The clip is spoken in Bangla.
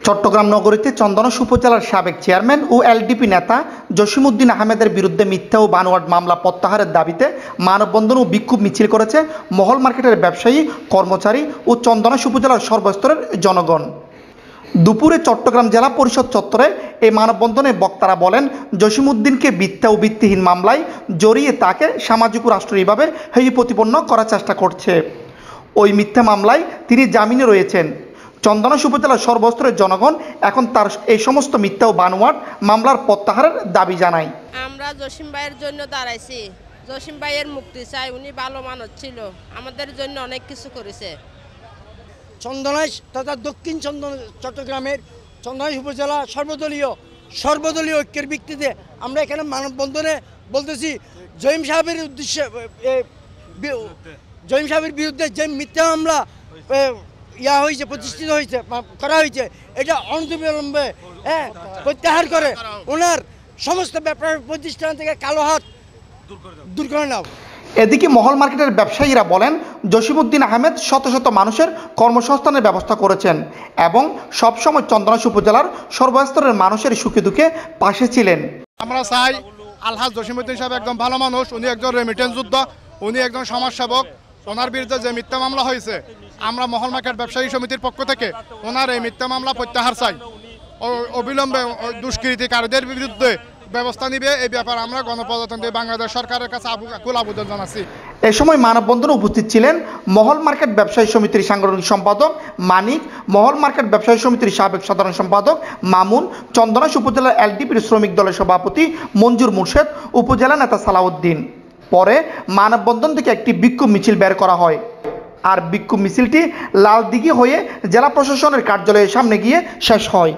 চট্টগ্রাম নগরীতে চন্দনাইশ উপজেলার সাবেক চেয়ারম্যান ও এলডিপি নেতা জসিমউদ্দিন আহমেদের বিরুদ্ধে মিথ্যা ও বানোয়াট মামলা প্রত্যাহারের দাবিতে মানববন্ধন ও বিক্ষোভ মিছিল করেছে মহল মার্কেটের ব্যবসায়ী, কর্মচারী ও চন্দনাইশ উপজেলার সর্বস্তরের জনগণ। দুপুরে চট্টগ্রাম জেলা পরিষদ চত্বরে এই মানববন্ধনে বক্তারা বলেন, জসিমউদ্দিনকে মিথ্যা ও ভিত্তিহীন মামলায় জড়িয়ে তাকে সামাজিক ও রাষ্ট্রীয়ভাবে হেয় প্রতিপন্ন করার চেষ্টা করছে। ওই মিথ্যা মামলায় তিনি জামিনে রয়েছেন। চন্দনাইশ উপজেলার সর্বস্তরের জনগণ এখন তার এই সমস্ত মিথ্যা ও বানোয়াট মামলার প্রত্যাহারের দাবি জানায়। আমরা জসিম ভাইয়ের জন্য দাঁড়াইছি। জসিম ভাইয়ের মুক্তি চাই। উনি ভালো মানুষ ছিল, আমাদের জন্য অনেক কিছু করেছে। চন্দনাইশ তথা দক্ষিণ চট্টগ্রামের চন্দনাইশ উপজেলা সর্বদলীয় ঐক্যের ভিত্তিতে আমরা এখানে মানববন্ধনে বলতেছি, জহিম সাহেবের উদ্দেশ্যে জহিম সাহেবের বিরুদ্ধে যে মিথ্যা মামলা প্রতিষ্ঠিত হয়েছে করা হয়েছে, এটা অনতিবিলম্বে প্রত্যাহার করে ওনার সমস্ত ব্যাপার প্রতিষ্ঠান থেকে কালো হাত দূর করে নাও। এদিকে মহল মার্কেটের ব্যবসায়ীরা বলেন, জসিমউদ্দিন আহমেদ শত শত মানুষের কর্মসংস্থানের ব্যবস্থা করেছেন এবং সবসময় চন্দনাইশ উপজেলার সর্বস্তরের মানুষের সুখে দুঃখে পাশে ছিলেন। আমরা চাই আলহাজ জসিমউদ্দিন সাহেব একদম ভালো মানুষ, উনি একজন রেমিটেন্স যোদ্ধা, উনি একজন সমাজসেবক। ওনার বিরুদ্ধে যে মিথ্যা মামলা হয়েছে, আমরা মহল মার্কেট ব্যবসায়ী সমিতির পক্ষ থেকে ওনার এই মিথ্যা মামলা প্রত্যাহার চাই। অবিলম্বে দুষ্কৃতিকারীদের বিরুদ্ধে ব্যবস্থা নিবে, এই ব্যাপারে আমরা গণপ্রজাতন্ত্রী বাংলাদেশ সরকারের কাছে আকুল আবেদন জানাচ্ছি। এ সময় মানববন্ধনে উপস্থিত ছিলেন মহল মার্কেট ব্যবসায়ী সমিতির সাংগঠনিক সম্পাদক মানিক, মহল মার্কেট ব্যবসায়ী সমিতির সাবেক সাধারণ সম্পাদক মামুন, চন্দনাইশ উপজেলার এলডিপির শ্রমিক দলের সভাপতি মঞ্জুর মুর্শেদ, উপজেলা নেতা সালাউদ্দিন। পরে মানববন্ধন থেকে একটি বিক্ষোভ মিছিল বের করা হয়, আর বিক্ষোভ মিছিলটি লালদিঘি হয়ে জেলা প্রশাসনের কার্যালয়ের সামনে গিয়ে শেষ হয়।